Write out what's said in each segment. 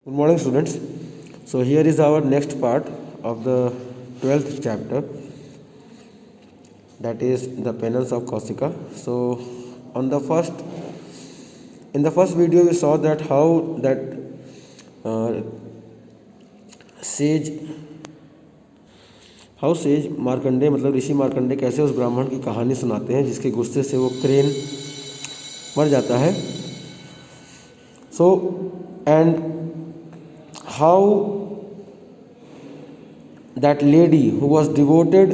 Good morning, students. So here is our next part of the 12th chapter, that is the penance of Kausika. So on the first in the first video we saw that how that uh, sage Markande मतलब ऋषि मार्कंडे कैसे उस ब्राह्मण की कहानी सुनाते हैं जिसके गुस्से से वो क्रेन मर जाता है. So and how that lady who was devoted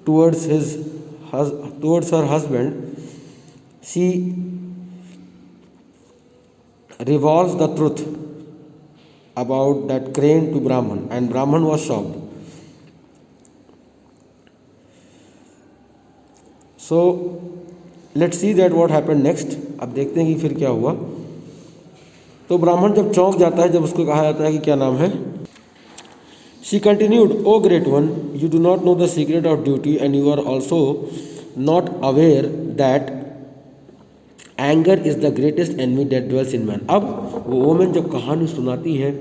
towards her husband, she revolves the truth about that crane to Brahman, and Brahman was shocked. So let's see that what happened next. अब देखते हैं कि फिर क्या हुआ. तो ब्राह्मण जब चौंक जाता है, जब उसको कहा जाता है कि क्या नाम है. She continued, O great one, you do not know the secret of duty and you are also not aware that anger is the greatest enemy that dwells in man. अब वो वोमेन जब कहानी सुनाती है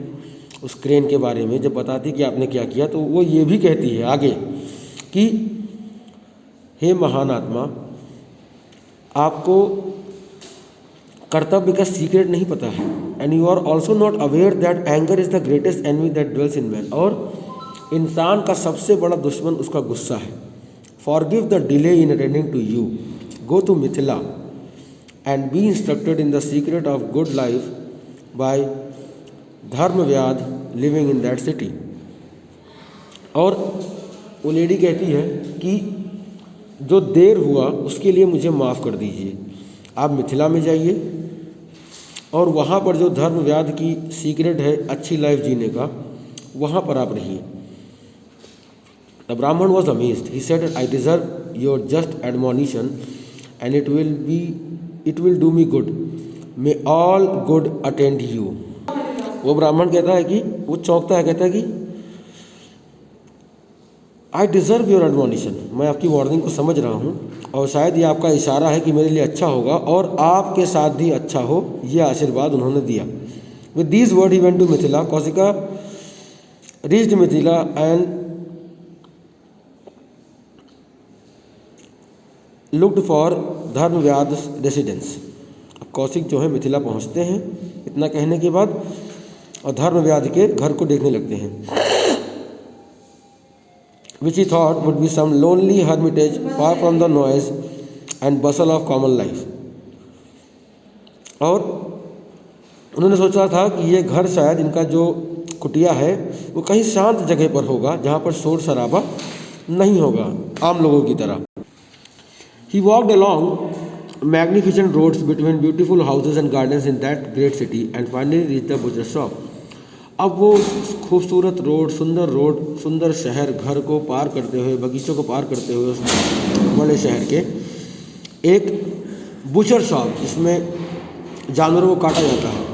उस क्रेन के बारे में, जब बताती कि आपने क्या किया, तो वो ये भी कहती है आगे कि हे महान आत्मा, आपको कर्तव्य का सीक्रेट नहीं पता है. And you are also not aware that anger is the greatest enemy that dwells in man. और इंसान का सबसे बड़ा दुश्मन उसका गुस्सा है. Forgive the delay in attending to you, go to Mithila and be instructed in the secret of good life by Dharmavyadha living in that city. और वो लेडी कहती है कि जो देर हुआ उसके लिए मुझे माफ़ कर दीजिए. आप मिथिला में जाइए और वहाँ पर जो धर्मव्याध की सीक्रेट है अच्छी लाइफ जीने का, वहाँ पर आप रहिए. The Brahmin was amazed. He said, I deserve your just admonition and it will do me good. May all good attend you. वो ब्राह्मण कहता है कि वो चौंकता है, कहता है कि आई डिज़र्व योर एडमोनिशन, मैं आपकी वार्निंग को समझ रहा हूँ और शायद ये आपका इशारा है कि मेरे लिए अच्छा होगा और आपके साथ भी अच्छा हो, ये आशीर्वाद उन्होंने दिया. With these word he went to Mithila. Kaushika reached Mithila and looked for Dharmavyadha residence. अब कौशिक जो है मिथिला पहुँचते हैं इतना कहने के बाद और धर्मव्याध के घर को देखने लगते हैं, which he thought would be some lonely hermitage far from the noise and bustle of common life. और उन्होंने सोचा था कि ये घर शायद इनका जो कुटिया है वो कहीं शांत जगह पर होगा जहाँ पर शोर शराबा नहीं होगा आम लोगों की तरह. He walked along magnificent roads between beautiful houses and gardens in that great city and finally reached the butcher shop. अब वो खूबसूरत रोड, सुंदर शहर, घर को पार करते हुए, बगीचों को पार करते हुए उस बड़े शहर के एक बुचर शॉप जिसमें जानवरों को काटा जाता है,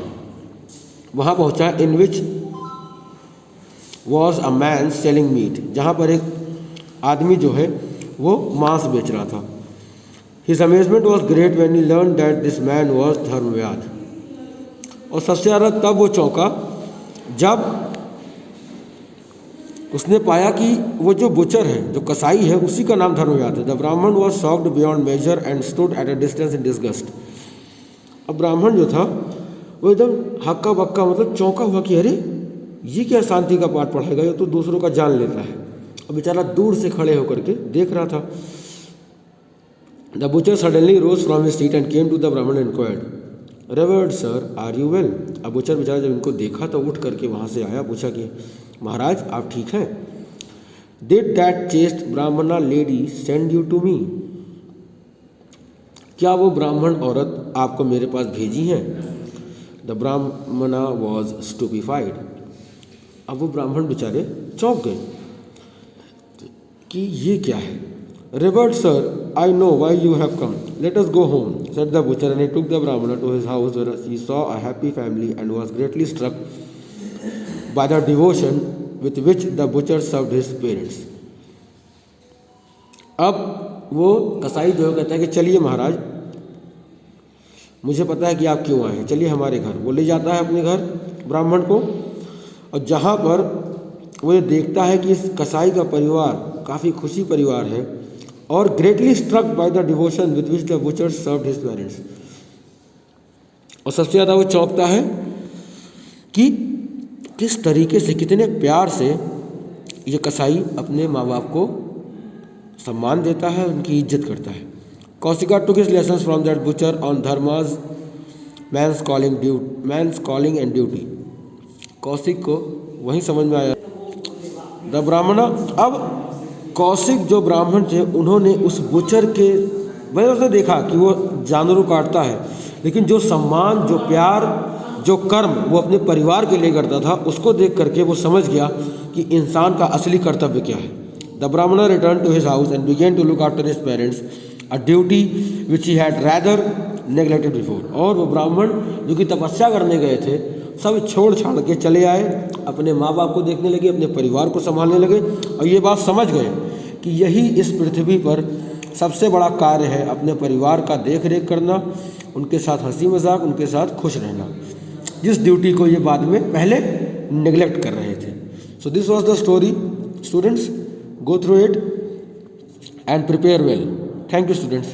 वहाँ पहुँचा. In which was a man selling meat, जहाँ पर एक आदमी जो है वो मांस बेच रहा था. His amazement was great when he learn that this man was Dharmavyadha. और सबसे ज़्यादा तब वो चौंका जब उसने पाया कि वो जो बुचर है, जो कसाई है, उसी का नाम धर्मव्याध है. The Brahmin was shocked beyond measure and stood at a distance in disgust. अब ब्राह्मण जो था वो एकदम हक्का बक्का मतलब चौंका हुआ कि अरे ये क्या शांति का पाठ पढ़ाएगा, ये तो दूसरों का जान लेता है. अब बेचारा दूर से खड़े होकर के देख रहा था. The butcher suddenly rose from his seat and came to the Brahmin and inquired, revered sir, are you well. अब बुचर बेचारा जब इनको देखा तो उठ करके वहाँ से आया, पूछा कि महाराज आप ठीक हैं. Did that chaste Brahmana lady send you to me. क्या वो ब्राह्मण औरत आपको मेरे पास भेजी हैं. द ब्राह्मणा वॉज स्टूपिफाइड. अब वो ब्राह्मण बेचारे चौंक गए कि ये क्या है. Reward sir, I know why you have come. Let us go home, said the butcher, and he took the Brahmana to his house where he saw a happy family and was greatly struck by the devotion with which the butcher served his parents. अब वो कसाई जो कहता है कि चलिए महाराज, मुझे पता है कि आप क्यों आए हैं, चलिए हमारे घर. वो ले जाता है अपने घर. ब्राह्मण को, और जहाँ पर वो ये देखता है कि इस कसाई का परिवार काफ़ी खुशी परिवार है, और greatly struck by the devotion with which the butcher served his parents, और सबसे ज़्यादा वो चौंकता है कि किस तरीके से, कितने प्यार से ये कसाई अपने माँ बाप को सम्मान देता है, उनकी इज्जत करता है। Kaushika took his lessons from that butcher on dharma's man's calling and duty. Kaushik को वहीं समझ में आया। द ब्राह्मण, अब कौशिक जो ब्राह्मण थे उन्होंने उस बुचर के, भाई उसने देखा कि वो जानवरों काटता है, लेकिन जो सम्मान, जो प्यार, जो कर्म वो अपने परिवार के लिए करता था, उसको देख करके वो समझ गया कि इंसान का असली कर्तव्य क्या है। The Brahmin return to his house and began to look after his parents, a duty which he had rather neglected before. और वो ब्राह्मण जो कि तपस्या करने गए थे, सब छोड़ छाड़ के चले आए, अपने माँ बाप को देखने लगे, अपने परिवार को संभालने लगे, और ये बात समझ गए कि यही इस पृथ्वी पर सबसे बड़ा कार्य है, अपने परिवार का देख रेख करना, उनके साथ हंसी मजाक, उनके साथ खुश रहना, जिस ड्यूटी को ये बाद में पहले नेग्लेक्ट कर रहे थे। So this was the story students, go through it and prepare well. Thank you students.